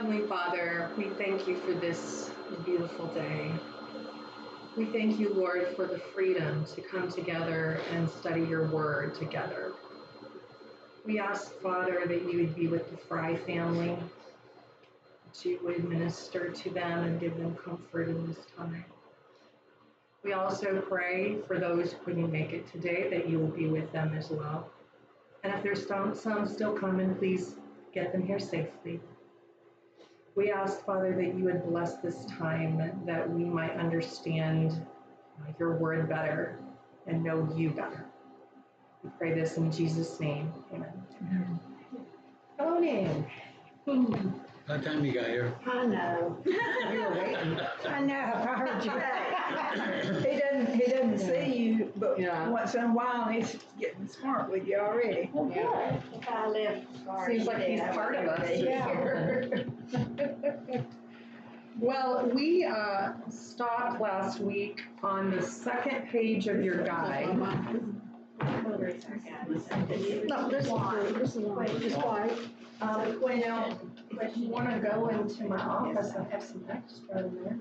Heavenly Father, we thank you for this beautiful day. We thank you, Lord, for the freedom to come together and study your word together. We ask, Father, that you would be with the Fry family, that you would minister to them and give them comfort in this time. We also pray for those who couldn't make it today, that you will be with them as well. And if there's some still coming, please get them here safely. We ask, Father, that you would bless this time, that we might understand your word better and know you better. We pray this in Jesus' name. Amen. Come on in. What time you got here? I know. We were waiting. I know. I heard you. He doesn't see you, but once in a while he's getting smart with you already. Well, yeah. good. If I left, Seems like he's part of us. Yeah. Well, we stopped last week on the second page of your guide. No, this is white. Just white. If you want to go into my office, I have some extra in there.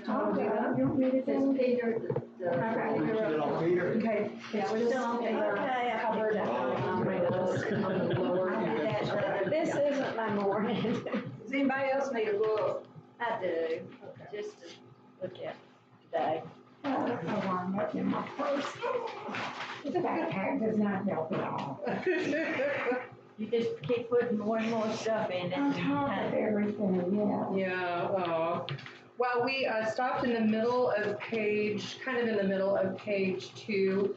You want me to go? Okay. Yeah, we're still on paper. Okay, covered on my desk on the lower. This isn't my morning. Does anybody else need a book? I do, just to look at today. I'm looking in my purse. This backpack does not help at all. You just keep putting more and more stuff in it. On top of everything, yeah. Yeah, well, we stopped in the middle of page 2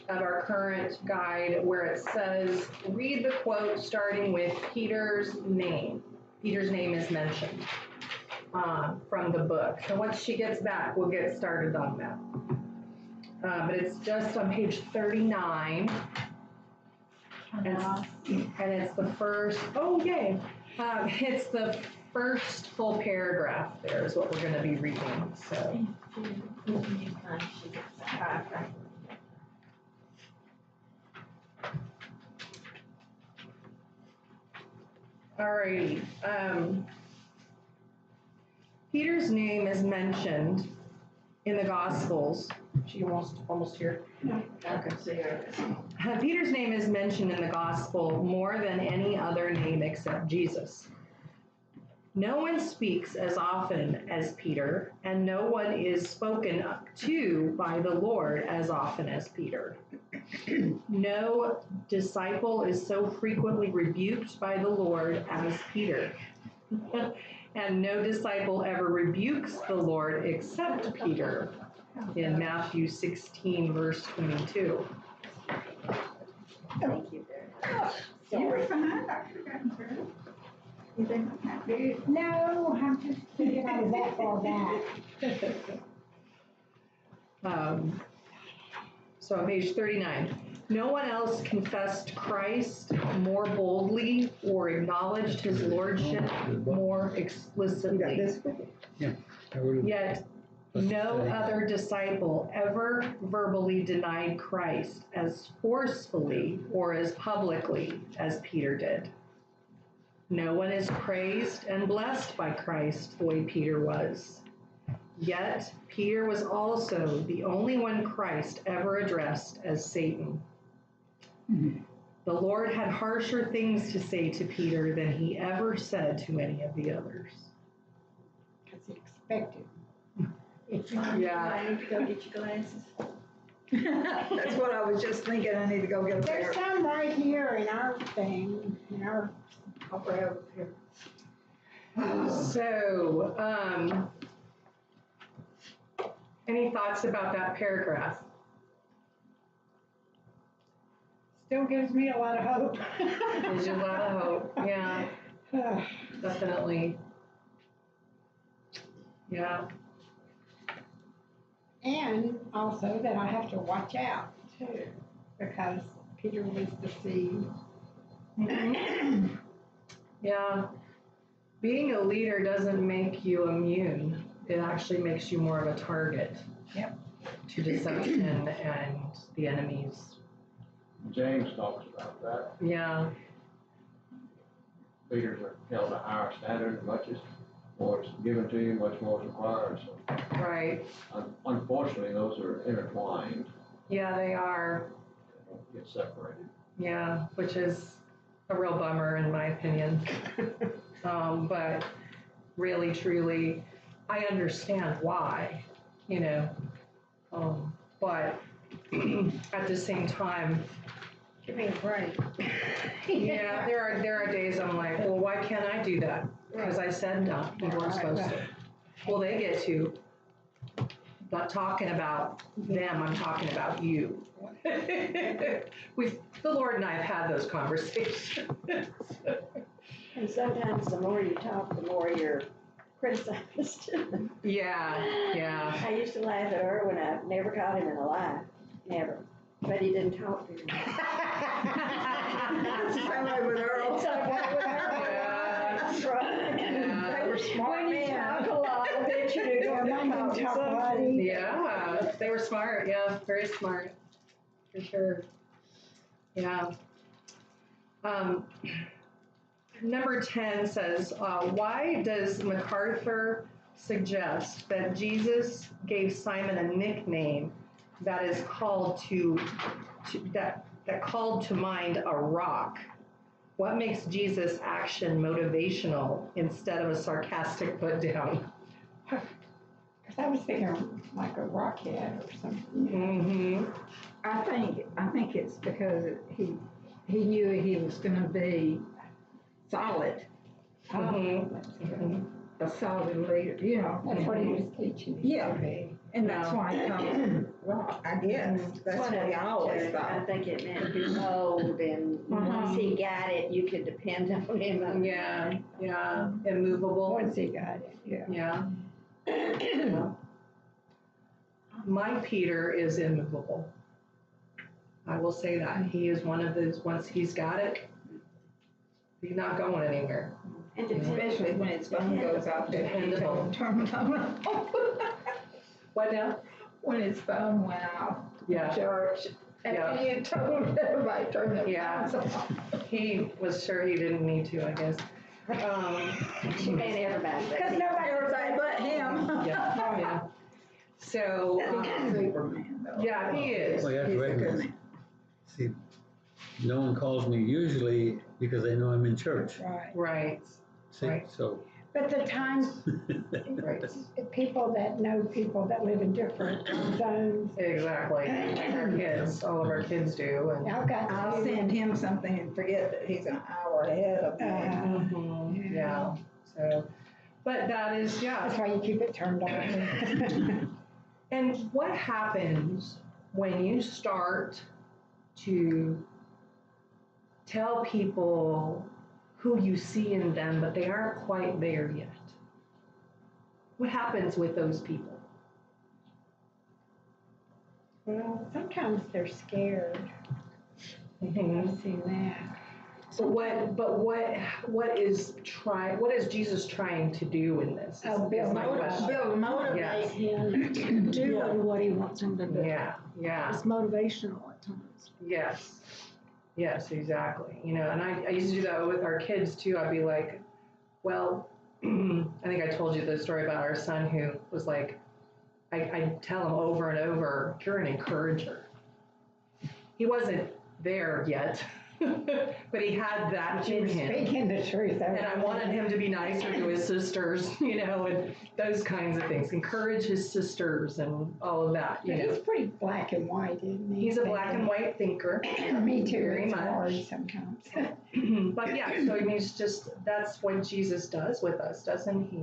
of our current guide, where it says, read the quote starting with Peter's name. Peter's name is mentioned from the book. So once she gets back, we'll get started on that. But it's just on page 39. And it's the first, it's the first full paragraph there is what we're going to be reading. So. Alrighty. Peter's name is mentioned in the Gospels. She almost here. I can see her. Peter's name is mentioned in the Gospel more than any other name except Jesus. No one speaks as often as Peter, and no one is spoken to by the Lord as often as Peter. No disciple is so frequently rebuked by the Lord as Peter. And no disciple ever rebukes the Lord except Peter in Matthew 16, verse 22. Thank you very much. You were fine, Dr. Gunther. You think I'm happy? No, I'm just thinking I was that far back. So on page 39, no one else confessed Christ more boldly or acknowledged his lordship more explicitly. Yet no other disciple ever verbally denied Christ as forcefully or as publicly as Peter did. No one is praised and blessed by Christ the way Peter was. Yet Peter was also the only one Christ ever addressed as Satan. Mm-hmm. The Lord had harsher things to say to Peter than he ever said to any of the others. Because he expected. Yeah. I need to go get your glasses. That's what I was just thinking. I need to go get a pair. There's some right here in our thing. I'll grab here. So, any thoughts about that paragraph? Still gives me a lot of hope. Gives you a lot of hope, yeah. Definitely. Yeah. And also that I have to watch out too, because Peter was deceived. Mm-hmm. Yeah. Being a leader doesn't make you immune. It actually makes you more of a target. Yep. To deception and the enemies. James talks about that. Yeah. leaders are held to higher standard, and much is more is given to you, much more is required, so. Right. Unfortunately, those are intertwined, Yeah, they are. they don't get separated. Yeah, which is a real bummer in my opinion. But really, truly, I understand why, you know. But at the same time, Give me a break. yeah, there are days I'm like, well, why can't I do that? Because I said no, you weren't supposed to. Well, they get to. Not talking about them, I'm talking about you. The Lord and I have had those conversations. And sometimes the more you talk, the more you're criticized. Yeah. I used to laugh at Erwin. I never caught him in a lie. Never. But he didn't talk to me. Same way with Earl. Same way with Earl. Yeah. That's right. Yeah. They were smart When you men. talk a lot, I bet you to go Mine talk didn't to talk a lot somebody. either. Yeah, they were smart. Yeah, very smart. For sure. Yeah. Number 10 says, why does MacArthur suggest that Jesus gave Simon a nickname that is called that called to mind a rock? What makes Jesus' action motivational instead of a sarcastic put down? Cause I was thinking like a rockhead or something. Mm-hmm. I think it's because he knew he was gonna be solid, Mm-hmm. a solid leader, you know. That's what he was teaching. Yeah, and that's why he called him rock, I guess. That's what he always I thought. think it meant he's old, and once he got it, you could depend on him. Yeah, immovable. Once he got it, yeah. Yeah. My Peter is immovable. I will say that. He is one of those, once he's got it, he's not going anywhere. And Especially when his phone goes off. Dependable. Turn the phone off. What now? When his phone went off. Yeah. Church. And Yeah. he had told everybody to turn their Yeah. phones off. He was sure he didn't need to, I guess. And everybody. Cause everybody but him. Yeah. So, Superman though. yeah, he is. Well, you have to He's a good recognize, man. see, no one calls me usually because they know I'm in church. Right. Right, See, Right. so. But the times, right. people that know people that live in different zones, Exactly. Like our kids, all of our kids do. And I've got I'll to, send him something and forget that he's an hour ahead of me. Mhm, yeah. So, but that is, yeah. that's why you keep it turned on. And what happens when you start to tell people who you see in them, but they aren't quite there yet? What happens with those people? Well, sometimes they're scared. Mhm. I've seen that. So what is Jesus trying to do in this? Oh, Is my question. Build motivate Yes. him to do what he wants him to do. Yeah. It's motivational at times. Yes, exactly. You know, and I used to do that with our kids too. I'd be like, well, I think I told you the story about our son who was like, I tell him over and over, you're an encourager. He wasn't there yet, but he had that in him. Speaking the truth. And I wanted him to be nicer to his sisters, you know, and those kinds of things. Encourage his sisters and all of that, you But know. he's pretty black and white, isn't he? He's a black and white thinker. Me too, Very it's much. hard sometimes. But yeah, so I mean, it's just, that's what Jesus does with us, doesn't he?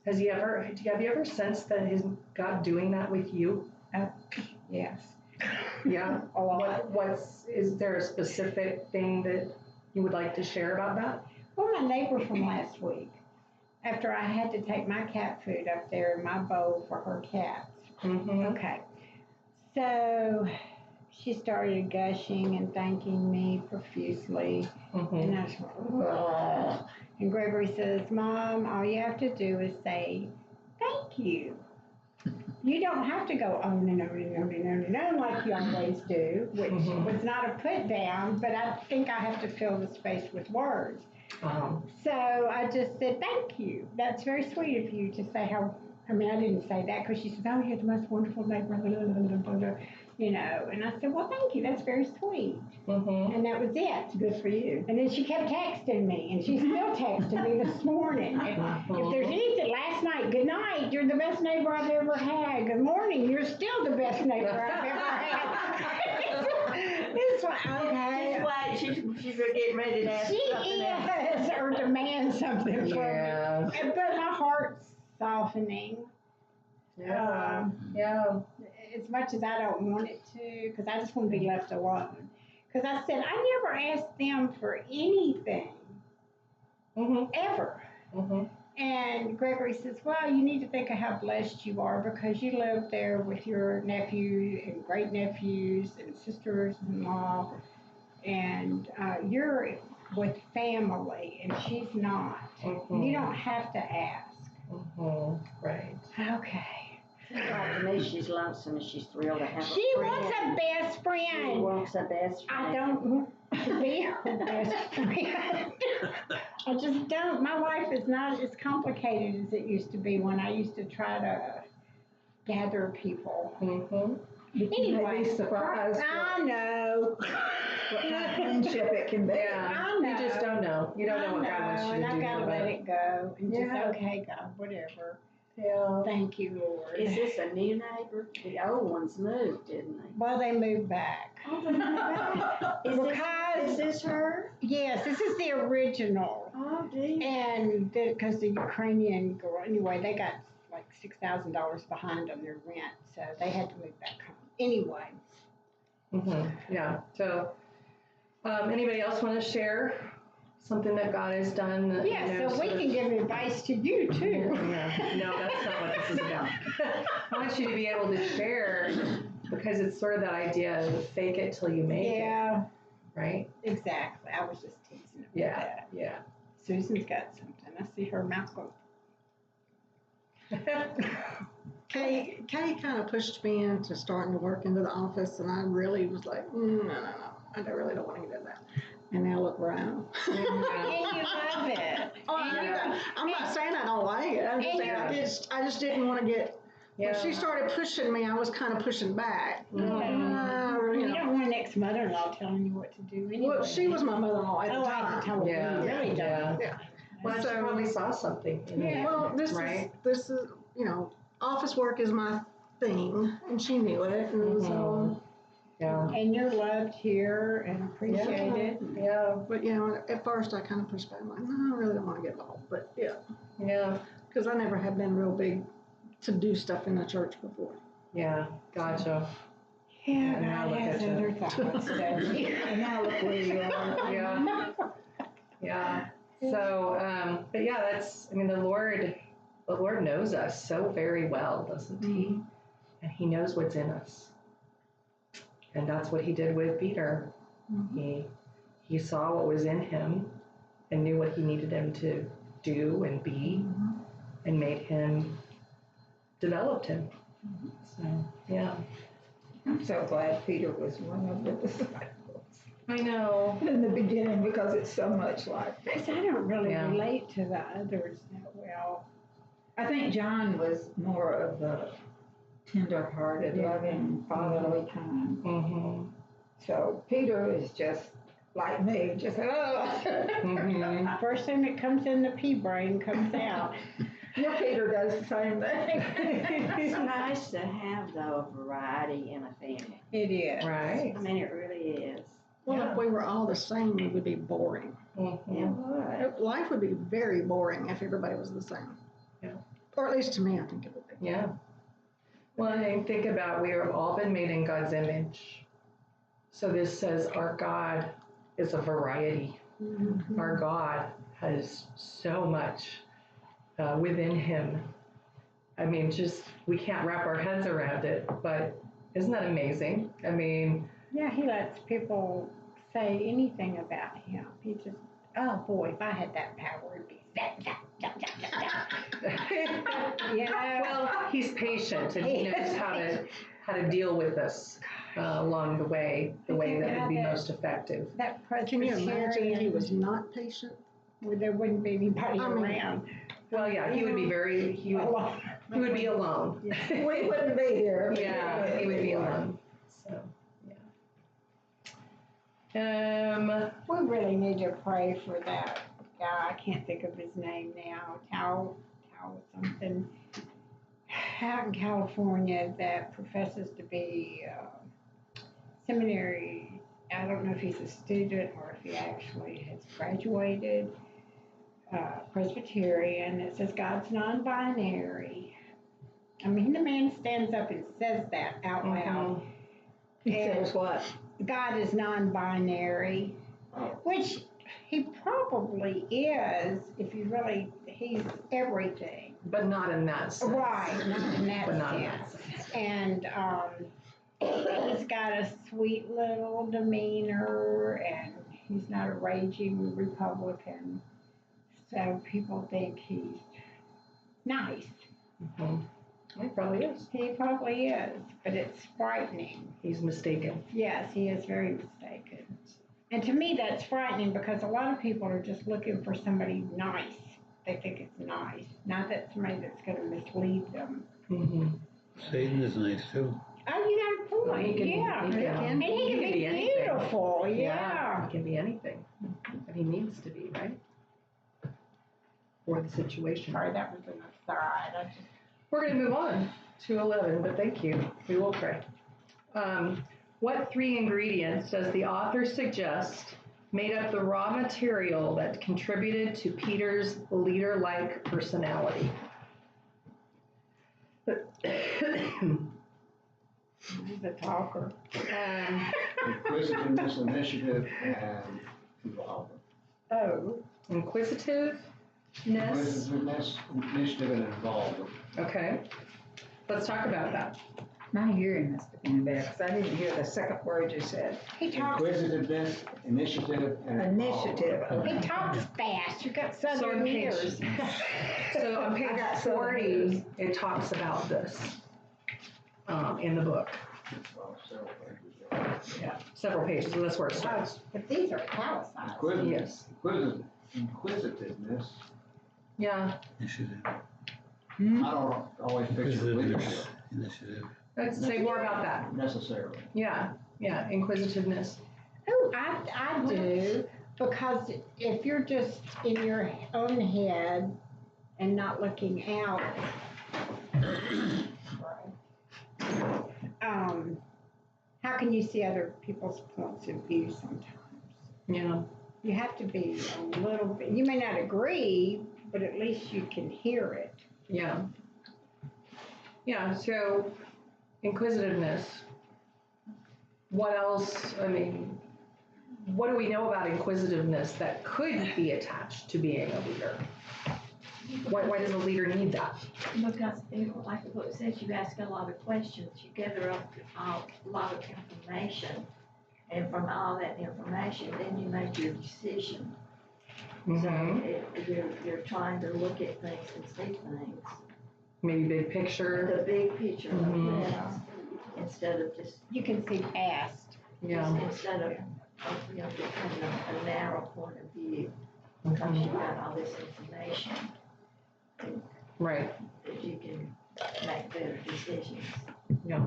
Have you ever sensed that his God doing that with you? Yes, Yeah. a lot. Is there a specific thing that you would like to share about that? Well, my neighbor from last week, after I had to take my cat food up there in my bowl for her cats. Mm-hmm. Okay, so she started gushing and thanking me profusely, Mm-hmm. and I was like, ugh. And Gregory says, Mom, all you have to do is say, thank you. you don't have to go on and on and on and on and on like you always do, which was not a put down, but I think I have to fill the space with words. So I just said, thank you. That's very sweet of you to say how, I mean, I didn't say that because she said, oh, you're the most wonderful neighbor, you know. And I said, well, thank you. That's very sweet. And that was it. Good for you. And then she kept texting me, and she's still texting me this morning. If there's anything, last night, good night, you're the best neighbor I've ever had. Good morning, you're still the best neighbor I've ever had. It's like, okay. Just wait, she's getting ready to ask She something else. is, or demand something from Yeah. me. But my heart's softening. Yeah. As much as I don't want it to, because I just want to be left alone. Because I said, I never asked them for anything, ever. And Gregory says, well, you need to think of how blessed you are because you live there with your nephew and great nephews and sisters-in-law, and you're with family, and she's not. You don't have to ask. Right. Okay. Like to me, she's lonesome and she's thrilled to have a friend. She wants a best She friend. wants a best friend. I don't want to be her best friend. I just don't. My life is not as complicated as it used to be when I used to try to gather people. Anyway, You'd be surprised I know. what kind of friendship it can be. Yeah. I know. You just don't know. You don't know what God wants you to and do. I've got to let but- it go and just, Yeah. okay, God, whatever. Yeah. Thank you, Lord. Is this a new neighbor? The old ones moved, didn't they? Well, they moved back. Oh, they moved back. Because- Is this her? Yes, this is the original. Oh, dear. And because the Ukrainian girl, anyway, they got like $6,000 behind on their rent, so they had to move back home. Anyway. Yeah. So, anybody else want to share something that God has done? That, Yeah, you know, so we sort of- can give advice to you too. Yeah. No, that's not what this is about. I want you to be able to share because it's sort of that idea of fake it till you make it, Yeah, right? exactly. I was just teasing about Yeah. that. Yeah. Susan's got something. I see her mouth go. Kay kind of pushed me into starting to work into the office, and I really was like, no, I really don't want to get that. And now look around. And you love it. I'm not saying I don't like it. I'm just saying I just didn't want to get. When she started pushing me, I was kind of pushing back. You don't want an ex-mother-in-law telling you what to do anyway. Well, she was my mother-in-law at the Oh, at time. the time. Yeah. You really don't. Yeah. Well, she So- probably saw something. In Yeah. it. Well, this Right. is office work is my thing, and she knew it, and so. Yeah. And you're loved here and appreciated. Yeah. But at first I kind of pushed back. I'm like, no, I really don't want to get involved. But yeah, Yeah. because I never have been real big to do stuff in the church before. Yeah. Gotcha. Yeah, And now God look has at you. other thoughts, doesn't he? And now look where you are. Yeah. Yeah. So, but yeah, that's, I mean, the Lord knows us so very well, doesn't he? And he knows what's in us. And that's what he did with Peter. He saw what was in him and knew what he needed him to do and be and made him, developed him. So, yeah. I'm so glad Peter was one of the disciples I know. in the beginning because it's so much like that. Because I don't really Yeah. relate to the others that well. I think John was more of the tender-hearted, loving, fatherly kind. Mm-hmm. So Peter is just like me, just, First thing that comes in the pea brain comes out. Your Peter does the same thing. It's nice to have, though, variety in a family. It is. Right. I mean, it really is. Well, if we were all the same, we would be boring. Mm-hmm. Life would be very boring if everybody was the same. Yeah. Or at least to me, I think it would be. Yeah. Well, and think about, we have all been made in God's image. So this says our God is a variety. Our God has so much within him. I mean, just, we can't wrap our heads around it, but isn't that amazing? I mean, Yeah, he lets people say anything about him. He just, oh boy, if I had that power, it'd be that. Well, he's patient and he knows how to deal with us along the way that would be most effective. That Can you imagine if he Presbyterian, was not patient? there wouldn't be anybody I mean, around. Well, yeah, he would be be alone. We wouldn't be here. Yeah, he would be alone. So, yeah. We really need to pray for that guy. I can't think of his name now. Tao something out in California that professes to be seminary. I don't know if he's a student or if he actually has graduated. Presbyterian. It says God's non-binary. I mean, the man stands up and says that out loud. He says what? God is non-binary, which he probably is. If you really, he's everything. But not in that sense. Right, not in that But not in that sense. sense. And he's got a sweet little demeanor, and he's not a raging Republican. So people think he's nice. Mhm. He probably is. He probably is, but it's frightening. He's mistaken. Yes, he is very mistaken. And to me, that's frightening because a lot of people are just looking for somebody nice. They think it's nice, not that somebody that's going to mislead them. Mm-hmm. Satan is nice too. Oh, you got a point. He can- Yeah, he can- and he can be anything. beautiful. Yeah. He can be anything. And he needs to be, right? For the situation. Sorry, that was an aside. I just We're going to move on to 11, but thank you. We will pray. What 3 ingredients does the author suggest made up the raw material that contributed to Peter's leader-like personality? he's a talker. Inquisitiveness, initiative, and involvement. Oh, Inquisitiveness. Inquisitiveness, initiative, and involvement. Okay. Let's talk about that. My hearing must have been bad, because I didn't hear the second word you said. he talks. Inquisitiveness, initiative, and Initiative, involvement. He talks fast. You got So southern on page, ears. so on page 40, it talks about this in the book. Well, several pages. Yeah, several pages, and that's where it starts. But these are italicized. Inquisitiveness, Yes. inquisitiveness, Yeah, Initiative. I don't always picture leadership Initiative. let's say more about that. necessarily. Yeah, inquisitiveness. Oh, I do, because if you're just in your own head and not looking out, how can you see other people's points of view sometimes? Yeah, You have to be a little bit, you may not agree, but at least you can hear it. yeah. Yeah, so inquisitiveness. What else, I mean, what do we know about inquisitiveness that could be attached to being a leader? Why does a leader need that? Because, like the book says, you ask a lot of questions, you gather up a lot of information, and from all that information, then you make your decision. So you're trying to look at things and see things, Maybe big picture. the big picture of Mhm. things, instead of just, You can see past. Yeah. instead of, just having a narrow point of view, because you've got all this information Right. that you can make better decisions. Yeah.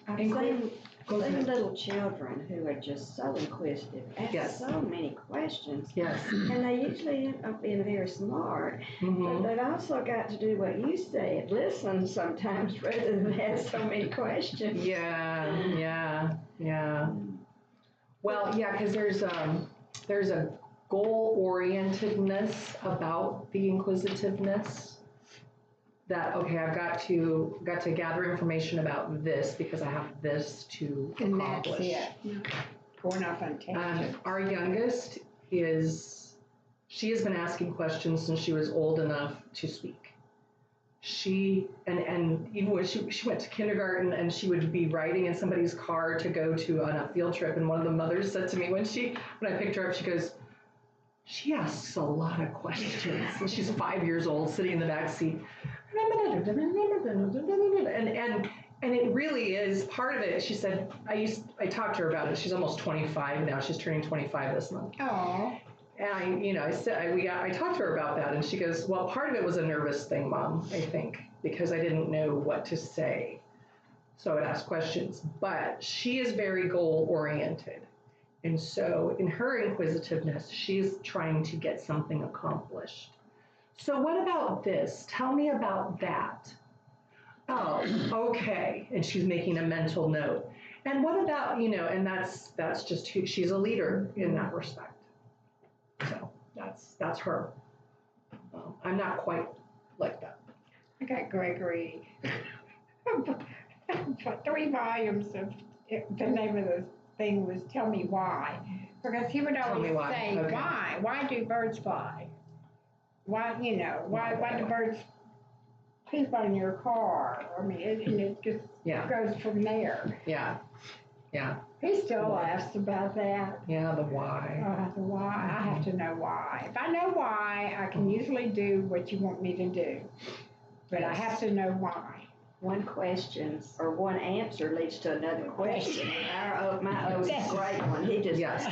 I've Inclu- Go seen ahead. little children who are just so inquisitive, Yes. ask so many questions, Yes. and they usually end up being very smart. But Mhm. they've also got to do what you said, listen sometimes rather than ask so many questions. Yeah. Well, yeah, because there's a goal-orientedness about the inquisitiveness that, okay, I've got to gather information about this because I have this to And that's accomplish. it. Going off on tangents. Our youngest she has been asking questions since she was old enough to speak. She, and even when she went to kindergarten and she would be riding in somebody's car to go to on a field trip, and one of the mothers said to me when I picked her up, she goes, she asks a lot of questions. So she's 5 years old, sitting in the back seat. And it really is part of it. She said, I talked to her about it. She's almost 25 now. She's turning 25 this month. Oh, And I talked to her about that, and she goes, well, part of it was a nervous thing, Mom, I think, because I didn't know what to say. So I would ask questions, but she is very goal oriented. And so in her inquisitiveness, she's trying to get something accomplished. So what about this? Tell me about that. Oh, okay. And she's making a mental note. And what about, and that's just who, she's a leader in that respect. So that's her. I'm not quite like that. I got Gregory. 3 volumes of the name of the thing was Tell Me Why. Because he would Tell me always why. say, Okay. why? Why do birds fly? Why do birds poop on your car? I mean, it just Yeah, goes from there. yeah, He still laughs about that. yeah, the why. The why. I have to know why. If I know why, I can usually do what you want me to do. But I have to know why. One question or one answer leads to another question. My is a great one. He just, Yes.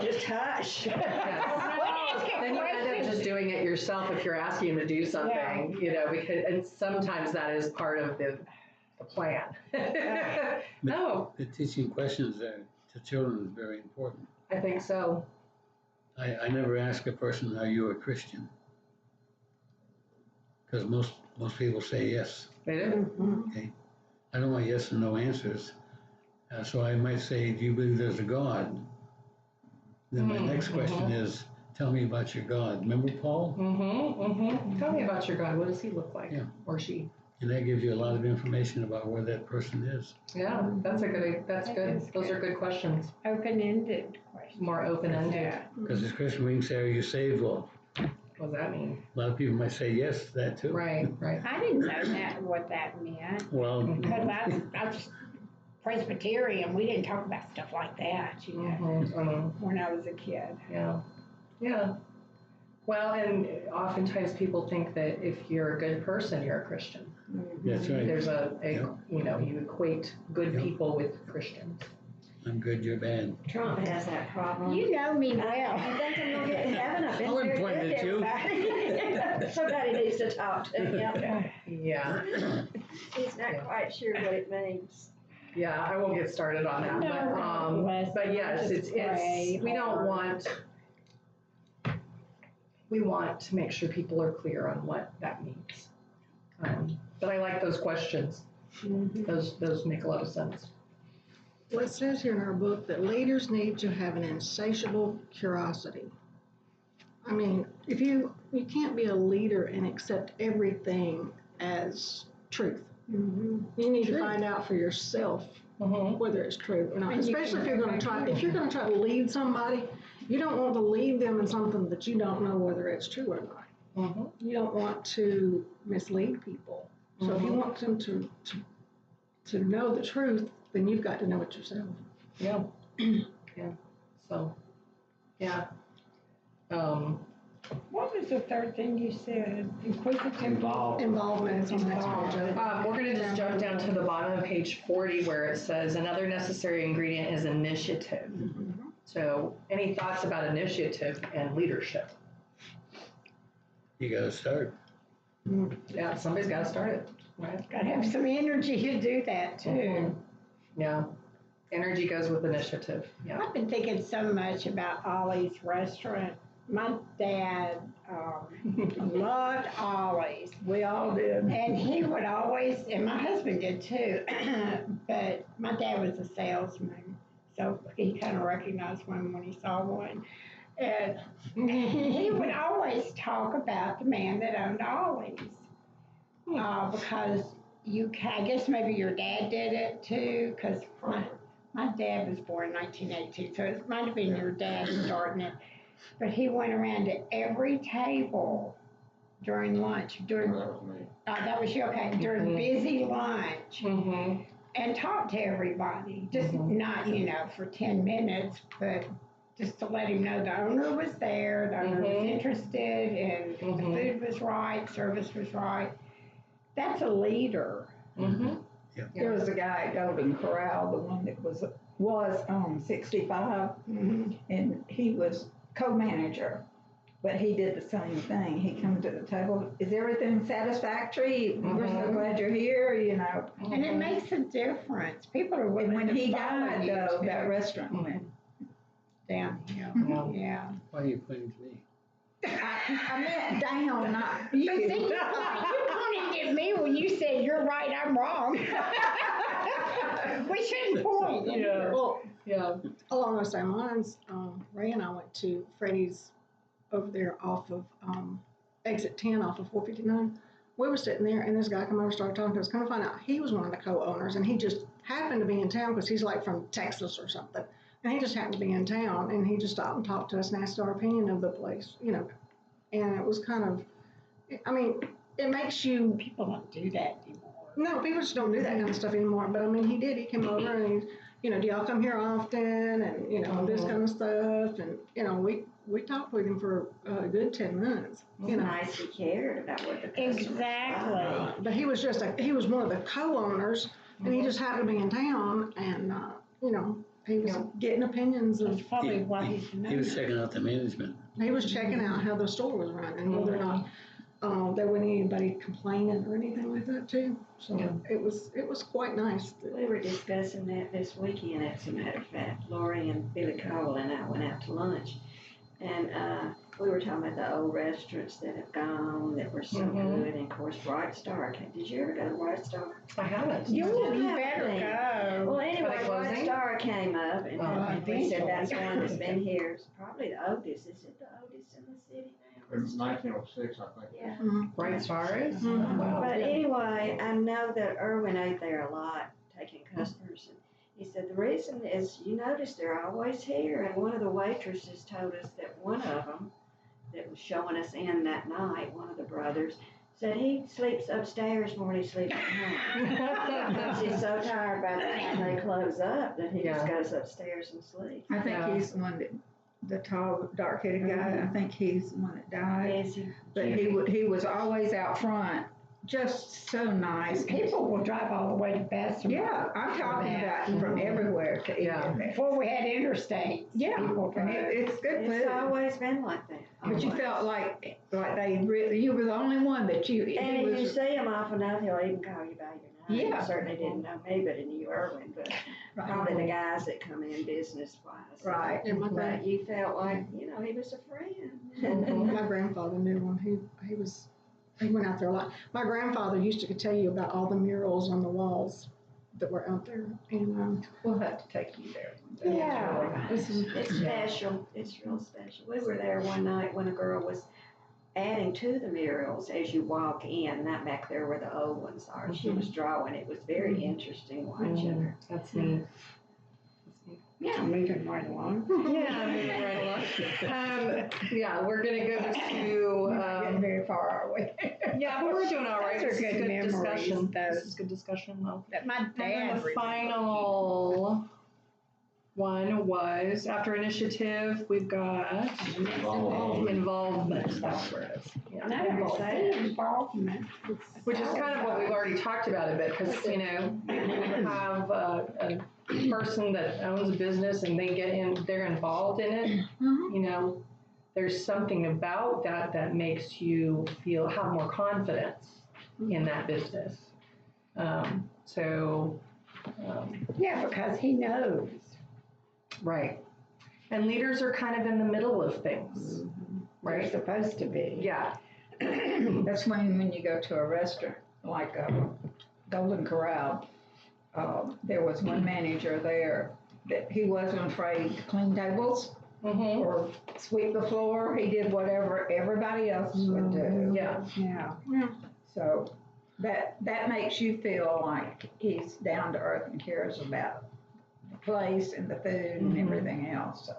just hush. Yes. Then you end up just doing it yourself if you're asking him to do something, because, and sometimes that is part of the plan. No, The teaching questions to children is very important. I think so. I never ask a person, are you a Christian? Because most people say yes. They do. Okay, I don't want yes and no answers. So I might say, do you believe there's a God? Then my next question is, tell me about your God. Remember Paul? Tell me about your God. What does he look like? Yeah. Or she? And that gives you a lot of information about where that person is. Yeah, that's good. That is Those are good questions. Open-ended question. More open-ended. Yeah. Because as Christian, we can say, are you saved? Well, What does that mean? a lot of people might say yes to that too. Right. I didn't know what that meant. Well, Because I was Presbyterian, we didn't talk about stuff like that, when I was a kid. Yeah. Well, and oftentimes people think that if you're a good person, you're a Christian. that's right. There's Yeah. you equate good people with Christians. I'm good, you're bad. Trump has that problem. You know me You well. think I'm gonna get to heaven? I've been I wouldn't very point good at to you. everybody. Somebody needs to talk to him. Yeah. He's not quite sure what it means. Yeah, I won't get started on that, but yes, it's we want to make sure people are clear on what that means. But I like those questions. Those make a lot of sense. Well, it says here in our book that leaders need to have an insatiable curiosity. I mean, if you can't be a leader and accept everything as truth. You need to find out for yourself whether it's true or not. And Especially if you're going to try to lead somebody, you don't want to lead them in something that you don't know whether it's true or not. You don't want to mislead people. So if you want them to know the truth, then you've got to know it yourself. Yeah. So, yeah. What was the third thing you said? Inquisitive. Involvement is on that. We're going to just jump down to the bottom of page 40 where it says another necessary ingredient is initiative. So, any thoughts about initiative and leadership? You gotta start. Yeah, somebody's got to start it, right? Gotta have some energy to do that too. Yeah. Energy goes with initiative. Yeah. I've been thinking so much about Ollie's restaurant. My dad loved Ollie's. We all did. And he would always, and my husband did too, but my dad was a salesman, so he kind of recognized one when he saw one. And he would always talk about the man that owned Ollie's. Because I guess maybe your dad did it too, because my dad was born in 1982, so it might have been your dad starting it. But he went around to every table during lunch, that was you, okay, during busy lunch, and talked to everybody. Just not, for 10 minutes, but just to let him know the owner was there, the interested and the Mhm. food was right, service was right. That's a leader. Mm-hmm. There was a guy at Golden Corral, the one that was 65, and he was co-manager, but he did the same thing. He come to the table, is everything satisfactory? We're so glad you're here, you know. And it makes a difference. People are And willing when to he follow died, you though, too. that restaurant went. Downhill. Yeah. Yeah. Why are you pointing to me? I meant down, not But see, you. you pointed at me when you said you're right, I'm wrong. We shouldn't point. Yeah. Well, Yeah. along those same lines, Ray and I went to Freddie's over there off of exit 10 off of 459. We were sitting there, and this guy come over, started talking to us. Come to find out, he was one of the co-owners, and he just happened to be in town because he's like from Texas or something. And he just happened to be in town, and he just stopped and talked to us and asked our opinion of the place, you know. And it was kind of, I mean, it makes you. People don't do that anymore. No, people just don't do that kind of stuff anymore. But I mean, he did. He came over and he, you know, do y'all come here often? And you know, this kind of stuff. And you know, we talked with him for a good 10 minutes. It's You know, nice he cared about what the customers Exactly. but he was one of the co-owners, and he just happened to be in town, and you know, he was getting opinions That's of. probably why he's He was checking out the management. He was checking out how the store was running, whether or not there wasn't anybody complaining or anything like that too. So Yeah. it was quite nice. We were discussing that this weekend, as a matter of fact. Lori and Billy Cole and I went out to lunch. And we were talking about the old restaurants that have gone, that were so good. And of course, Bright Star came. Did you ever go to Bright Star? I haven't. You Yeah. better go. Well, anyway, they Bright closing? Star came up, and we said eventually. that's one that's been here. It's probably the oldest. Is it the oldest in the city now? In 1906, I think. Yeah. Bright Stars? Mhm. Wow. But anyway, I know that Irwin ate there a lot, taking customers. And he said, the reason is, you notice they're always here. And one of the waitresses told us that one of them that was showing us in that night, one of the brothers, said he sleeps upstairs more than he sleeps at home. He's so tired by the time they close up that he just goes upstairs and sleeps. I think Yeah. he's the one that, the tall, dark-headed guy, I think he's the one that died. Is he? But he was always out front, just so nice. People will drive all the way to Bessemer. Yeah, I'm talking about from everywhere to eat in there. Before we had interstates. Yeah, People and drove. it's good It's food. always been like that. But you Always. felt like they really, you were the only one that you, he And if you was, see him often enough, he'll even call you by your name. Yeah. He certainly didn't know me, but he knew Irwin, but probably the guys that come in business-wise. right. And my But you felt like, you know, he was a friend. My grandfather knew him. He went out there a lot. My grandfather used to tell you about all the murals on the walls that were out there. And We'll have to take you there. one day. Yeah. It's special. It's real special. We were there one night when a girl was adding to the murals as you walk in, not back there where the old ones are. She was drawing. It was very interesting watching her. That's neat. Yeah, moving right along. Yeah, moving right along. Yeah, we're gonna go We're not to, getting very far, are we? yeah, but we're doing all right. Those are This is good memories, discussion. those. This is good discussion though. That my And then dad the remembered. final one was, after initiative, we've got involvement. That's where it is. Yeah. No, see involvement. Which is kind of what we've already talked about a bit, because, you know, when you have a person that owns a business and they get in, they're involved in it, you know, there's something about that that makes you have more confidence in that business. Yeah, because he knows. Right. And leaders are kind of in the middle of things, They're right? supposed to be. Yeah. That's when you go to a restaurant, like Golden Corral, there was one manager there that he wasn't afraid to clean tables Mm-hmm. or sweep the floor. He did whatever everybody else would do. Yeah. Yeah. So that makes you feel like he's down to earth and cares about the place and the food and everything else. So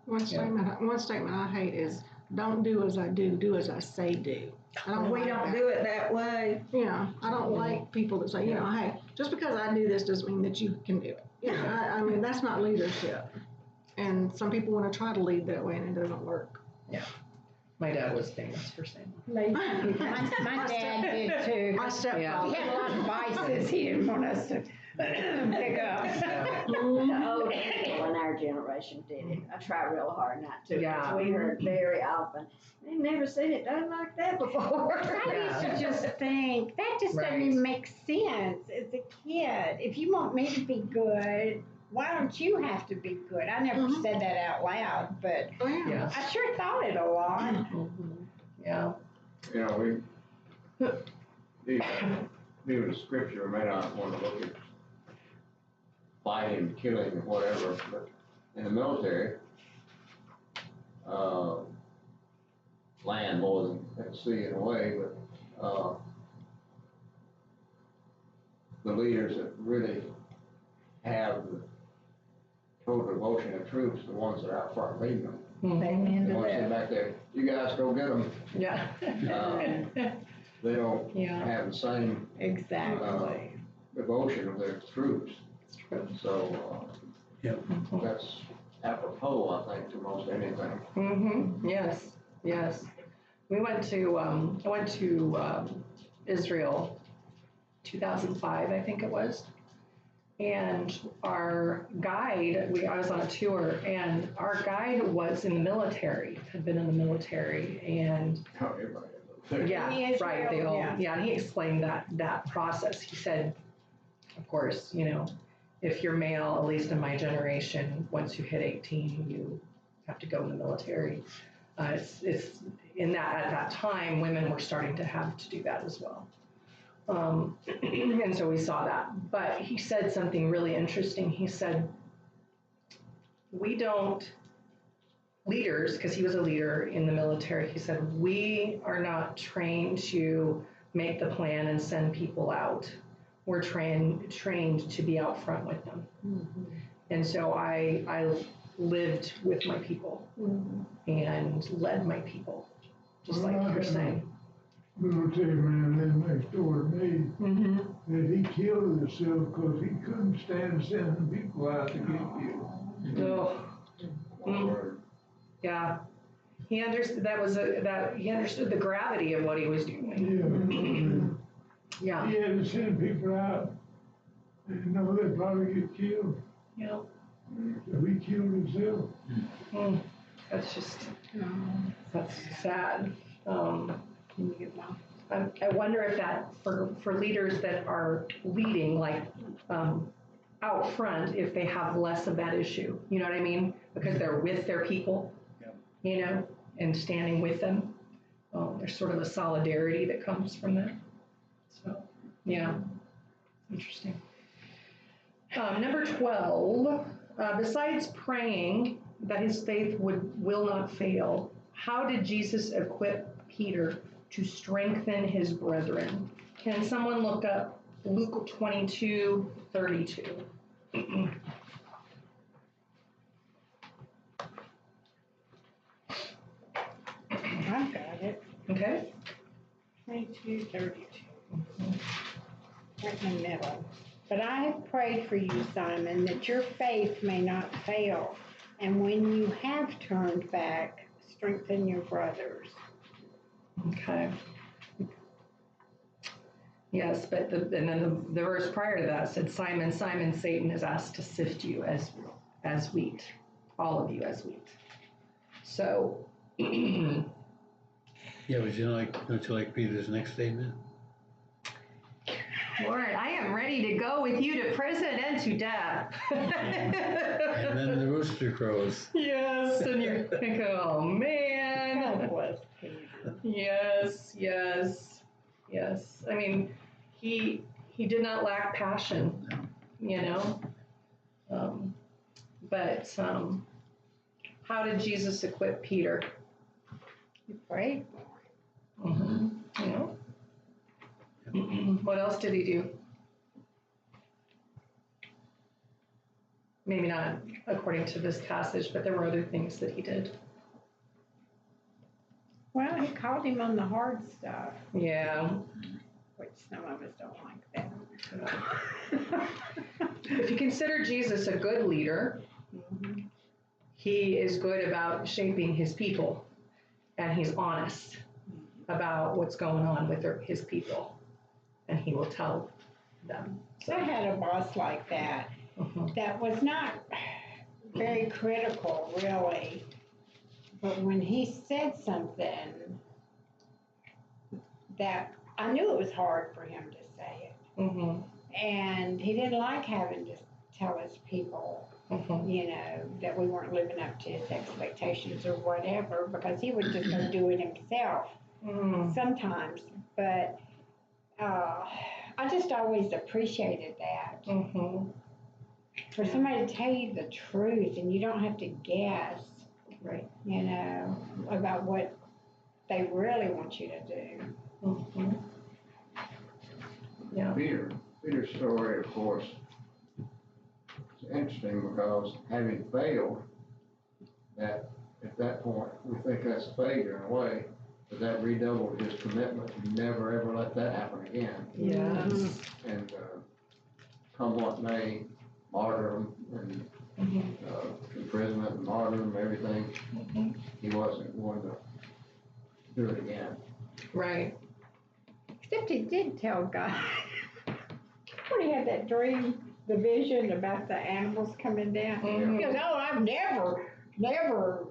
one statement I hate is, don't do as I do, do as I say do. I don't we like don't that. do it that way. You know, I don't like people that say, you know, hey, just because I do this doesn't mean that you can do it. You know, I mean, that's not leadership. And some people want to try to lead that way and it doesn't work. My dad was famous for saying Lazy people. My dad did too. My stepfather. He had a lot of vices he didn't want us to pick up. The older people in our generation did it. I try real hard not to, Yeah. because we heard very often, they've never seen it done like that before. I used to just think, that just doesn't Right. even make sense as a kid. If you want me to be good, why don't you have to be good? I never Mhm. said that out loud, but Oh, yeah. Yeah. I sure thought it a lot. Mhm. Yeah. You know, we the scripture may not want to look at fighting, killing, or whatever, but in the military, land more than at sea in a way, but the leaders that really have the total devotion of troops, the ones that are out front leading them. Amen The to ones that that. back there, you guys go get them. Yeah. They don't Yeah. have the same Exactly. devotion of their troops. It's true. So that's apropos, I think, to most anything. Mm-hmm. Yes. Yes. We went to I went to Israel 2005, I think it was. And our guide, I was on a tour, and our guide was in the military, had been in the military, and How everybody is. yeah, In Israel, right, they all, yeah. yeah, and he explained that process. He said, of course, you know, if you're male, at least in my generation, once you hit 18, you have to go in the military. It's in that, at that time, women were starting to have to do that as well. And so we saw that. But he said something really interesting. He said, leaders, because he was a leader in the military, he said, we are not trained to make the plan and send people out. We're trained to be out front with them. And so I lived with my people and led my people, just like you're saying. Military man lived next door to me, Mm-hmm. that he killed himself because he couldn't stand sending people out to get killed. Oh, Or yeah. He understood he understood the gravity of what he was doing. Yeah, Yeah. he had to send people out, and you know they'd probably get killed, Yeah. so he killed himself. Mm. That's sad. I wonder if that for leaders that are leading, like out front, if they have less of that issue. You know what I mean? Because they're with their people, you know, and standing with them. There's sort of a solidarity that comes from that. So, yeah, interesting. Number 12, besides praying that his faith will not fail, how did Jesus equip Peter to strengthen his brethren? Can someone look up Luke 22:32? I've got it. Okay. 22:32. Right in the middle. But I have prayed for you, Simon, that your faith may not fail. And when you have turned back, strengthen your brothers. Okay. Yes, but and then the verse prior to that said, Simon, Simon, Satan has asked to sift you as wheat, all of you as wheat. So, Yeah, don't you like Peter's next statement? Lord, I am ready to go with you to prison and to death. And then the rooster crows. Yes, and you're like, oh man. God bless Peter. Yes, yes, yes. I mean, he did not lack passion, you know. But how did Jesus equip Peter? You prayed for him. You know. What else did he do? Maybe not according to this passage, but there were other things that he did. Well, he called him on the hard stuff, Yeah. which some of us don't like that. If you consider Jesus a good leader, he is good about shaping his people. and he's honest about what's going on with his people, and he will tell them. I had a boss like that, that was not very critical, really. But when he said something that I knew it was hard for him to say it, and he didn't like having to tell his people, you know, that we weren't living up to his expectations or whatever, because he would just go do it himself sometimes. But I just always appreciated that. For somebody to tell you the truth and you don't have to guess, Right. you know, about what they really want you to do. Yeah. Peter's story, of course, is interesting because having failed, that at that point, we think that's a failure in a way, but that redoubled his commitment to never ever let that happen again. Yes. And come what may, martyrdom and imprisonment and martyrdom, everything, he wasn't going to do it again. Right. Except he did tell God, when he had that dream, the vision about the animals coming down. He goes, oh, I've never,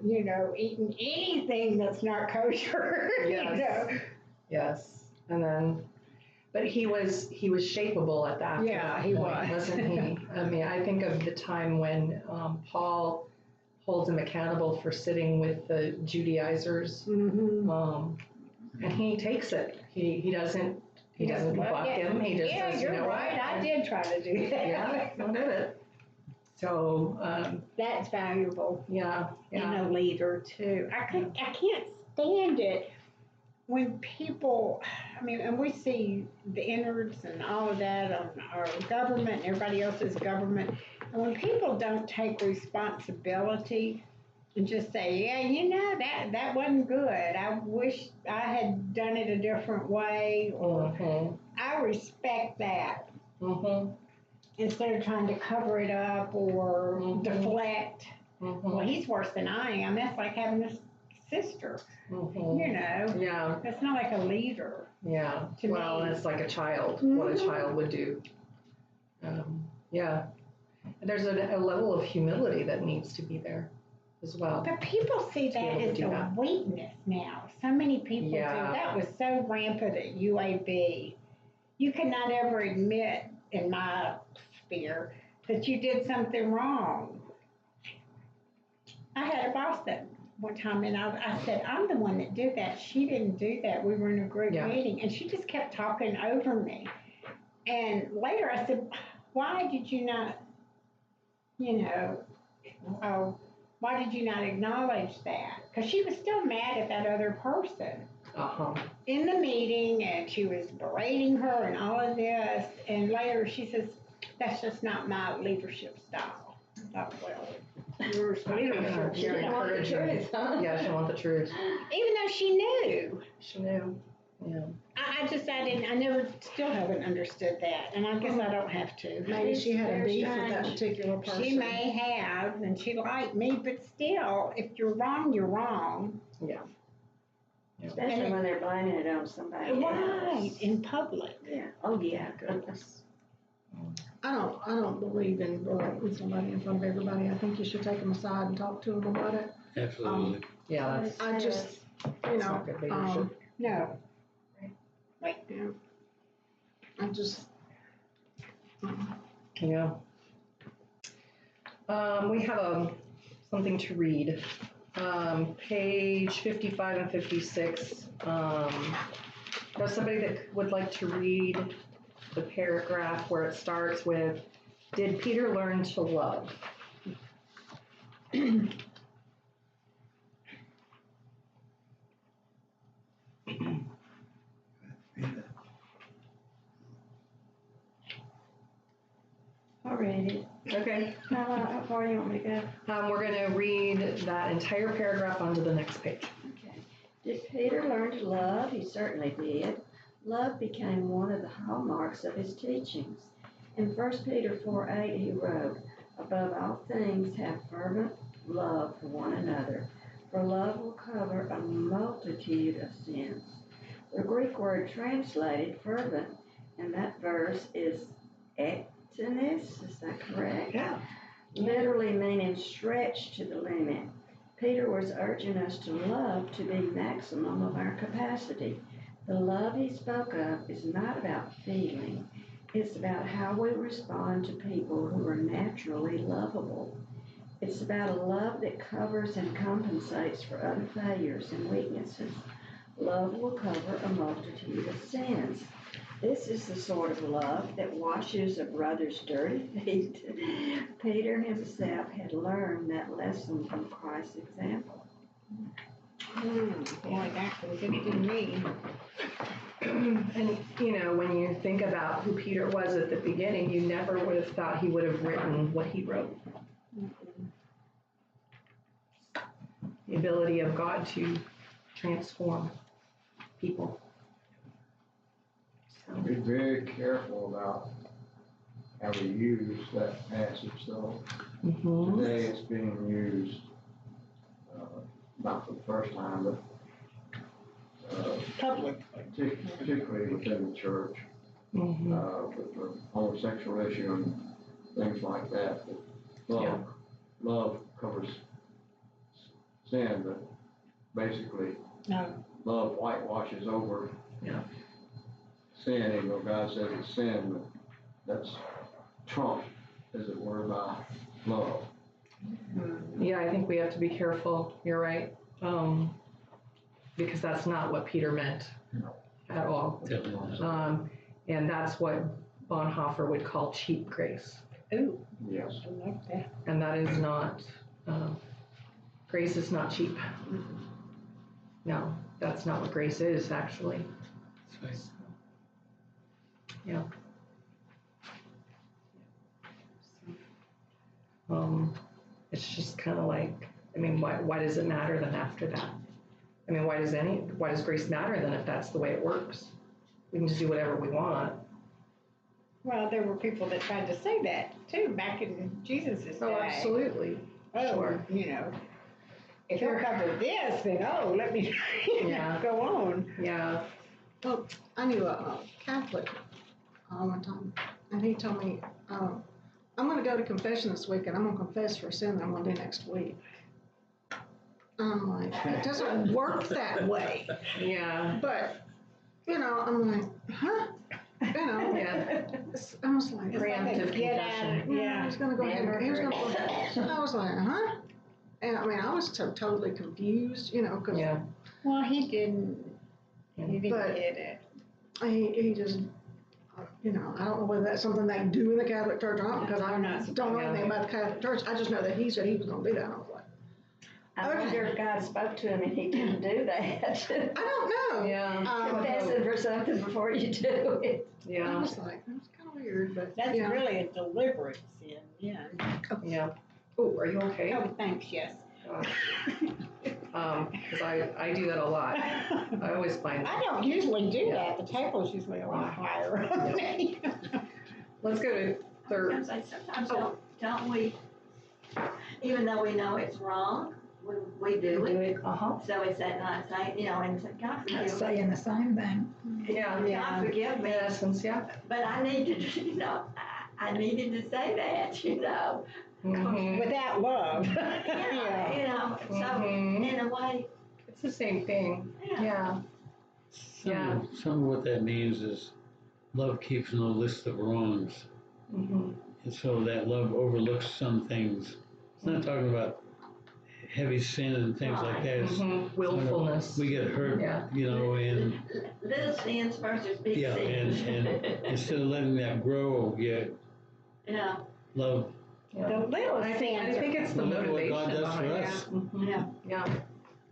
you know, eaten anything that's not kosher. Yes. You know? Yes. And then, but he was shapeable at that Yeah, he point, was. wasn't he? I mean, I think of the time when Paul holds him accountable for sitting with the Judaizers, and he takes it. He doesn't buck him. He just says, you're you know right. what? I did try to do that. Yeah, I did it. So That's valuable yeah. in a leader too. I can't stand it when people, I mean, and we see the innards and all of that on our government and everybody else's government, and when people don't take responsibility and just say, yeah, you know, that wasn't good. I wish I had done it a different way, or I respect that. Instead of trying to cover it up or deflect. Well, he's worse than I am. That's like having a sister. You know? Yeah. That's not like a leader. Yeah. To well, me. it's like a child, what a child would do. Yeah. And there's a level of humility that needs to be there as well. But people see To be that able to as do a that. weakness now. So many people do. That was so rampant at UAB. You cannot ever admit, in my sphere, that you did something wrong. I had a boss that one time, and I said, I'm the one that did that. She didn't do that. We were in a group meeting, and she just kept talking over me. And later I said, why did you not, you know, why did you not acknowledge that? Because she was still mad at that other person. In the meeting, and she was berating her and all of this, and later she says, that's just not my leadership style. I thought, well, your leadership. She didn't want the truth, huh? Yeah, she didn't want the truth. Even though she knew. She knew. Yeah. I never, still haven't understood that, and I guess I don't have to. Maybe she had a beef with that particular person. She may have, and she liked me, but still, if you're wrong, you're wrong. Yeah. Especially when they're blaming it on somebody else. Right, in public. Yeah, oh yeah. I don't believe in berating somebody in front of everybody. I think you should take them aside and talk to them about it. Absolutely. Yeah, that's, I just, you know, not good leadership. No. Right. yeah. I just, Yeah. We have something to read. Page 55 and 56. There's somebody that would like to read the paragraph where it starts with, did Peter learn to love? I'll read it. Okay. How far do you want me to go? We're going to read that entire paragraph onto the next page. Okay. Did Peter learn to love? He certainly did. Love became one of the hallmarks of his teachings. In 1 Peter 4:8 he wrote, above all things have fervent love for one another, For love will cover a multitude of sins. The Greek word translated fervent, and that verse is ektenes, is that correct? Yeah. Literally meaning stretched to the limit. Peter was urging us to love to the maximum of our capacity. The love he spoke of is not about feeling. It's about how we respond to people who are naturally lovable. It's about a love that covers and compensates for other failures and weaknesses. Love will cover a multitude of sins. This is the sort of love that washes a brother's dirty feet. Peter himself had learned that lesson from Christ's example. Boy, that was it to me. And, when you think about who Peter was at the beginning, you never would have thought he would have written what he wrote. The ability of God to transform people. So, Be very careful about how we use that passage, though. mhm. Today it's being used, not for the first time, but Public. particularly within the church, Mhm. with the homosexual issue and things like that. Yeah. Love covers sin, but basically, No. love whitewashes over Yeah. sin, even though God says it's sin, but that's trumped, as it were, by love. Yeah, I think we have to be careful. You're right. Because that's not what Peter meant at all. Definitely not. And that's what Bonhoeffer would call cheap grace. Ooh, Yes. I like that. And that is not, grace is not cheap. No, that's not what grace is, actually. That's right. Yeah. It's just kind of like, why does it matter then after that? Why does grace matter then if that's the way it works? We can just do whatever we want. Well, there were people that tried to say that too back in Jesus' day. Oh, absolutely. Oh, Sure. If you'll cover this, then let me Yeah. go on. Yeah. Well, I knew a Catholic one time, and he told me, I'm going to go to confession this week, and I'm going to confess for a sin that I'm going to do next week. I'm like, it doesn't work that way. Yeah. But, I'm like, huh? Yeah. I was like, Preemptive confession. yeah, he's going to go ahead and he was going to. I was like, huh? And I was totally confused, because Yeah. Well, he didn't But- get it. he just, I don't know whether that's something they do in the Catholic Church or not, because I don't know anything about the Catholic Church. I just know that he said he was going to do that. And I was like, I wonder if God spoke to him and he didn't do that. I don't know. Yeah. Confessing for something before you do it. I Yeah. was like, that's kind of weird, but That's really a deliberate sin, yeah. Yeah. Oh, are you okay? Oh, thanks, yes. Because I do that a lot. I always find. I don't usually do that. The table's usually a lot higher. Let's go to I third. was gonna say, sometimes don't we, even though we know it's wrong, we do it. Uh-huh. So it's that not saying, and say, God forgive me. Saying the same thing. Yeah. God forgive In me, essence, yeah. but I need to, I needed to say that, Mhm. Without love. Yeah, so Mhm. in a way, It's the same thing. yeah. Yeah. Some of what that means is love keeps no list of wrongs. Mhm. And so that love overlooks some things. It's not talking about heavy sin and things like that. It's Mhm. Willfulness. we get hurt, Yeah. and Little sins versus big yeah, sins. and instead of letting that grow, Yeah, love. The little I sins, think it's the No matter what motivation God does for behind us. it. Mhm. yeah.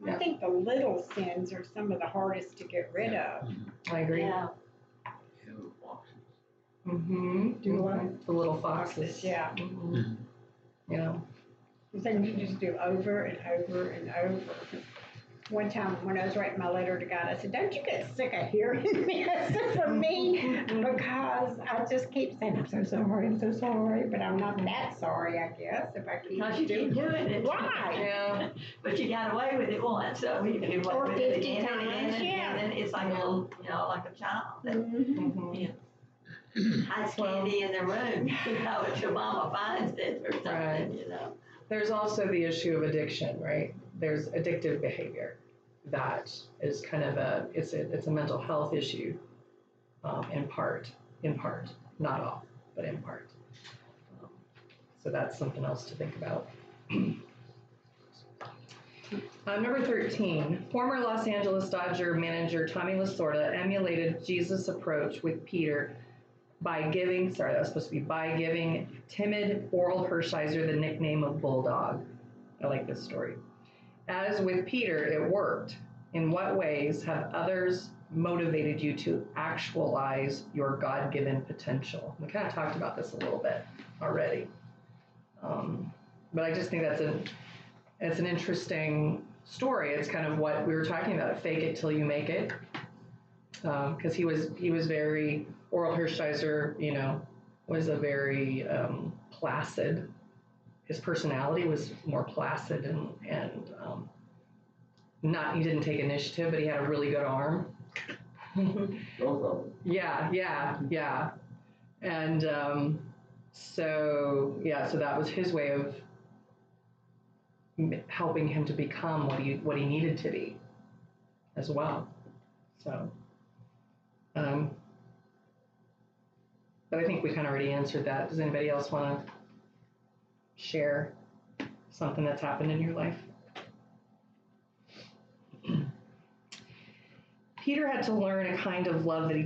Yeah. I think the little sins are some of the hardest to get rid of. I agree. Yeah. Mm-hmm. Do what? The little foxes. Yeah. Mhm. Yeah. Then you just do over and over and over. one time when I was writing my letter to God, I said, don't you get sick of hearing this from me? Because I just keep saying, I'm so sorry, but I'm not that sorry, I guess, if I keep Because you keep doing it. Right. Yeah. But you got away with it once, so you can do Or away with it 50 again and again times, and yeah. again. It's like a little, like a child that Mhm. hides candy in their room, until mama finds it or something, Right. There's also the issue of addiction, right? There's addictive behavior that is kind of it's a mental health issue, in part, not all, but in part. So that's something else to think about. Number 13, former Los Angeles Dodger manager Tommy Lasorda emulated Jesus' approach with Peter by giving timid Oral Hershiser the nickname of Bulldog. I like this story. As with Peter, it worked. In what ways have others motivated you to actualize your God-given potential? We kind of talked about this a little bit already. But I just think it's an interesting story. It's kind of what we were talking about, fake it till you make it. Because he was very, Oral Hershiser, was a very placid, his personality was more placid and he didn't take initiative, but he had a really good arm. Both of them. Yeah. And so that was his way of helping him to become what he needed to be as well. So, but I think we kind of already answered that. Does anybody else want to share something that's happened in your life? Peter had to learn a kind of love that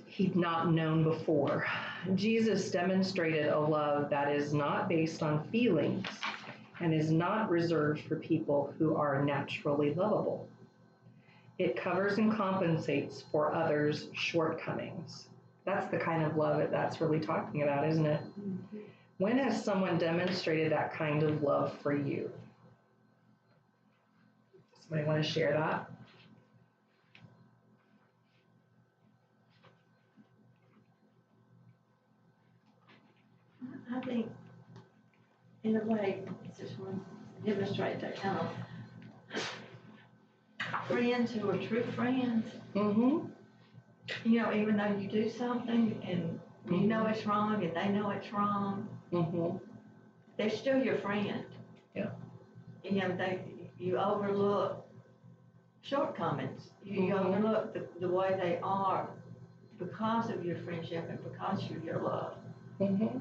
he'd not known before. Jesus demonstrated a love that is not based on feelings and is not reserved for people who are naturally lovable. It covers and compensates for others' shortcomings. That's the kind of love that's really talking about, isn't it? Mm-hmm. When has someone demonstrated that kind of love for you? Somebody want to share that? I think, in a way, it's just one demonstrate that kind of friends who are true friends. Mm-hmm. Even though you do something and you know it's wrong and they know it's wrong, they're still your friend. Yeah. You overlook shortcomings. You overlook the way they are because of your friendship and because of your love. Mm-hmm.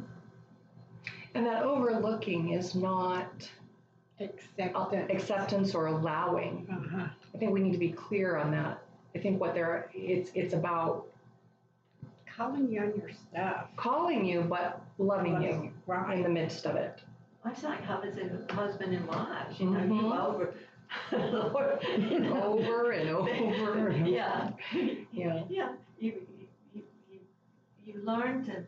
And that overlooking is not acceptance or allowing. Uh-huh. I think we need to be clear on that. I think it's about calling you on your stuff. Calling you, but loving you right in the midst of it. It's like husband and wives, you over over and over. Yeah. Yeah. Yeah. You learn to,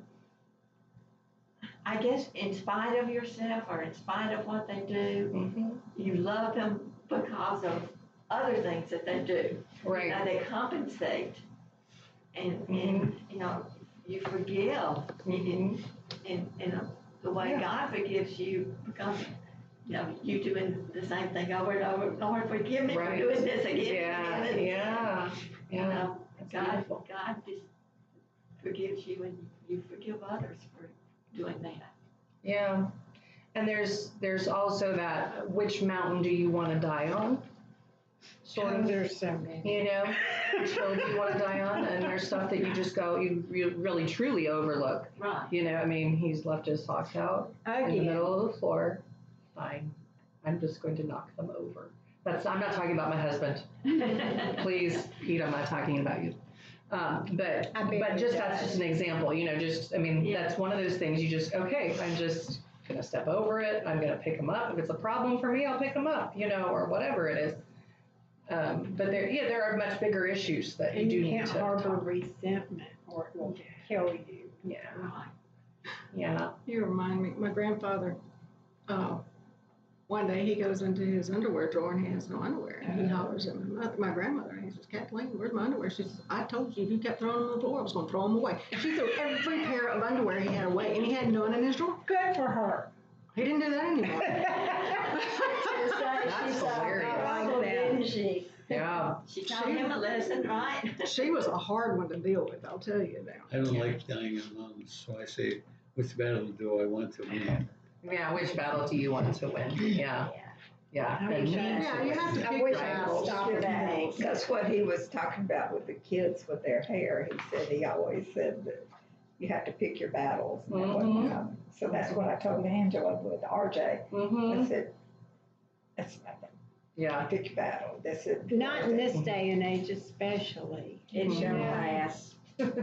I guess, in spite of yourself or in spite of what they do, you love them because of other things that they do. Right. They compensate, and you forgive, and the way God forgives you because you doing the same thing over and over. Lord, forgive me for doing this again. Yeah. God just forgives you, and you forgive others for doing that. Yeah. And there's also that, which mountain do you want to die on? There's so many. Which hill do you want to die on? And there's stuff that you just you really truly overlook. Right. He's left his socks out in the middle of the floor. Fine. I'm just going to knock them over. I'm not talking about my husband. Please, Pete, I'm not talking about you. But that's just an example, that's one of those things you just, okay, I'm just going to step over it. I'm going to pick them up. If it's a problem for me, I'll pick them up, or whatever it is. But there are much bigger issues that you do need to. And you can't harbor resentment or it will kill you. Yeah. Yeah. You remind me, my grandfather, one day he goes into his underwear drawer and he has no underwear. And he hollers at my grandmother and he says, Kathleen, where's my underwear? She says, I told you if you kept throwing them on the floor, I was going to throw them away. She threw every pair of underwear he had away and he had none in his drawer. Good for her. He didn't do that anymore. That's hilarious. Didn't she? Yeah. She taught him a lesson, right? She was a hard one to deal with, I'll tell you now. I don't like dying anonymous, so I say, which battle do I want to win? Yeah, which battle do you want to win? Yeah. Yeah. And Yeah, you have to I pick wish I battles. had stopped that. That's what he was talking about with the kids with their hair. He said, he always said that you have to pick your battles. And that wasn't coming. So that's what I told Angela with RJ. I said, that's nothing. Yeah. Pick your battle. That's it. Not in this day and age especially. It shall last.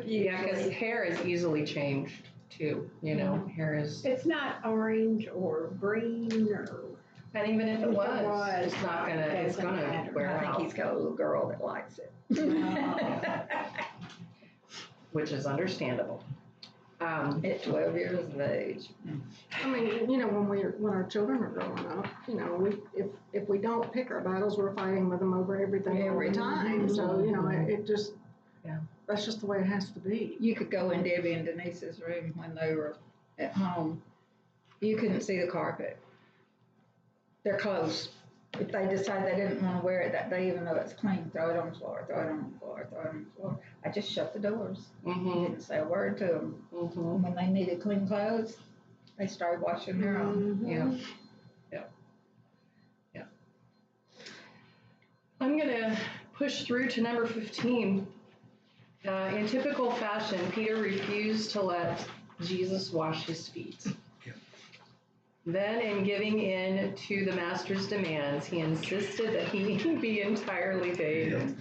Yeah, because hair is easily changed too. You know, hair is, It's not orange or green or. and even if it If it was, was, it's not gonna, it's doesn't gonna matter. wear I think out, he's got a little girl that likes it. which is understandable. At 12 years of age. I mean, you know, when our children are growing up, you know, if we don't pick our battles, we're fighting with them over everything every time. So, you know, it just, Yeah. that's just the way it has to be. You could go in Debbie and Denise's room when they were at home. You couldn't see the carpet. Their clothes. If they decide they didn't want to wear it that day, even though it's clean, throw it on the floor, throw it on the floor, throw it on the floor. I just shut the doors. Mm-hmm. Didn't say a word to them. Mm-hmm. When they needed clean clothes, they started washing their own. Yeah. Yeah. Yeah. I'm gonna push through to number 15. In typical fashion, Peter refused to let Jesus wash his feet. Then, in giving in to the master's demands, he insisted that he be entirely bathed.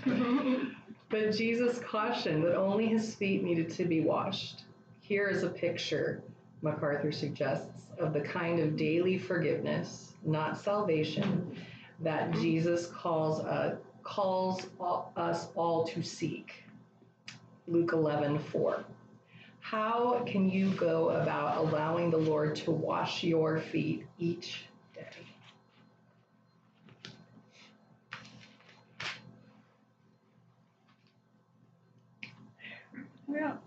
But Jesus cautioned that only his feet needed to be washed. Here is a picture, MacArthur suggests, of the kind of daily forgiveness, not salvation, that Jesus calls us all to seek. Luke 11:4. How can you go about allowing the Lord to wash your feet each day? Well,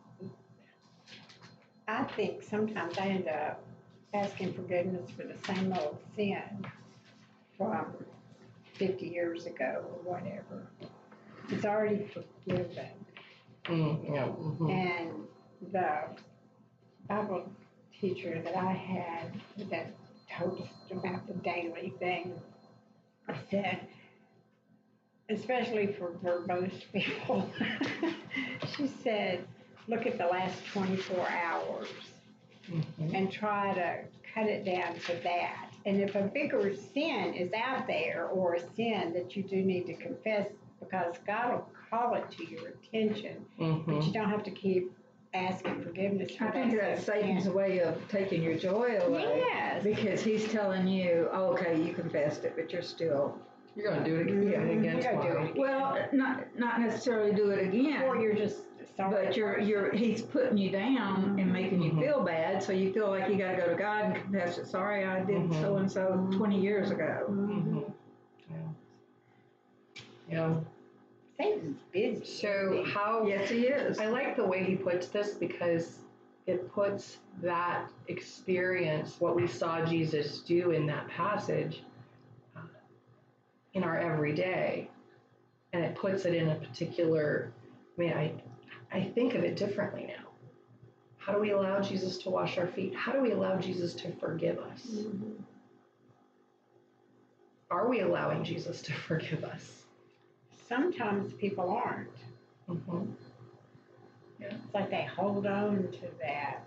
I think sometimes I end up asking forgiveness for the same old sin from 50 years ago or whatever. It's already forgiven. Yeah. Mm-hmm. And the Bible teacher that I had that told us about the daily thing said, especially for verbose people, she said, look at the last 24 hours and try to cut it down to that. And if a bigger sin is out there or a sin that you do need to confess, because God will call it to your attention, but you don't have to keep asking forgiveness for I think that's Satan's way of taking your joy away. Yes. Because he's telling you, oh, okay, you confessed it, but you're still. You're going to do it again, again You're gonna do tomorrow. it again. Well, not necessarily do it again. Or you're just sorry. But he's putting you down and making you feel bad, so you feel like you got to go to God and confess it. Sorry, I did so and so 20 years ago. Mm-hmm. Yeah. Satan's busy. So how? Yes, he is. I like the way he puts this because it puts that experience, what we saw Jesus do in that passage, in our everyday, and it puts it in a particular. I mean, I think of it differently now. How do we allow Jesus to wash our feet? How do we allow Jesus to forgive us? Are we allowing Jesus to forgive us? Sometimes people aren't. It's like they hold on to that.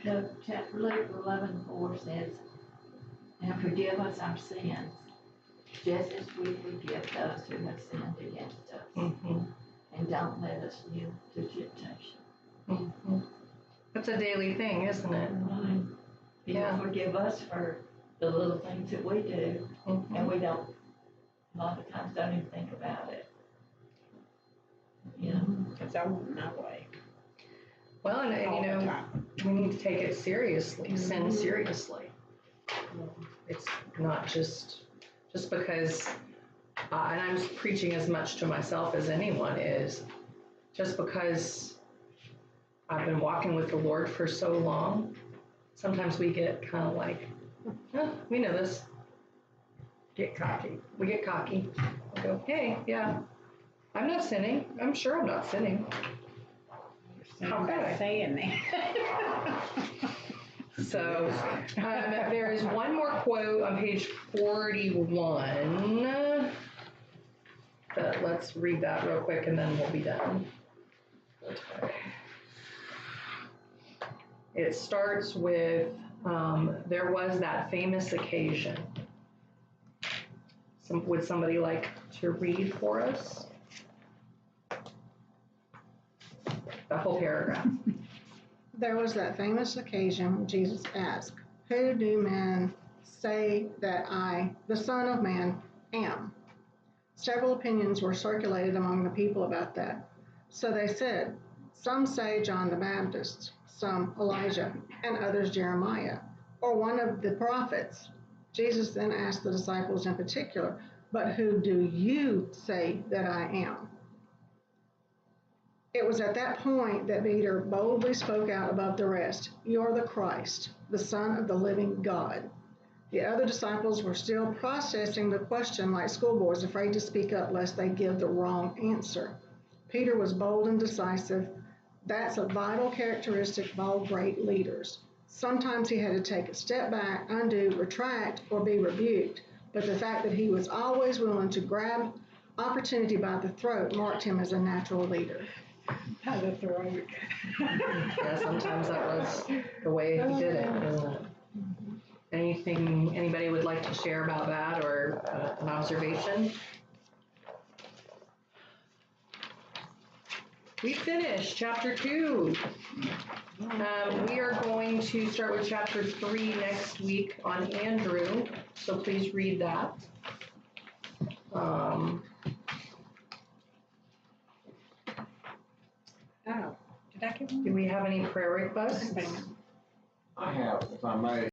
The Luke 11:4 says, and forgive us our sins, just as we forgive those who have sinned against us. And don't let us yield to temptation. That's a daily thing, isn't it? Right. Yeah. Forgive us for the little things that we do, and we don't, a lot of times don't even think about it. Because I want my way. Well, and All you the know, time. we need to take it seriously, sin seriously. It's not just because, and I'm preaching as much to myself as anyone is, just because I've been walking with the Lord for so long, sometimes we get kind of like, we know this. Get cocky. We get cocky. We go, hey, yeah, I'm not sinning. I'm sure I'm not sinning. How could I? Saying that. So there is one more quote on page 41. But let's read that real quick and then we'll be done. It starts with, there was that famous occasion. Would somebody like to read for us? The whole paragraph. There was that famous occasion when Jesus asked, "Who do men say that I, the Son of Man, am?" Several opinions were circulated among the people about that. So they said, some say John the Baptist, some Elijah, and others Jeremiah, or one of the prophets. Jesus then asked the disciples in particular, "But who do you say that I am?" It was at that point that Peter boldly spoke out above the rest, "You are the Christ, the Son of the living God." The other disciples were still processing the question like schoolboys, afraid to speak up lest they give the wrong answer. Peter was bold and decisive. That's a vital characteristic of all great leaders. Sometimes he had to take a step back, undo, retract, or be rebuked, but the fact that he was always willing to grab opportunity by the throat marked him as a natural leader. By the throat. Yeah, sometimes that was the way he did it, isn't it? Anything anybody would like to share about that or an observation? We finished chapter 2. We are going to start with chapter 3 next week on Andrew, so please read that. Oh, did I get one? Do we have any prayer requests? I have, if I may,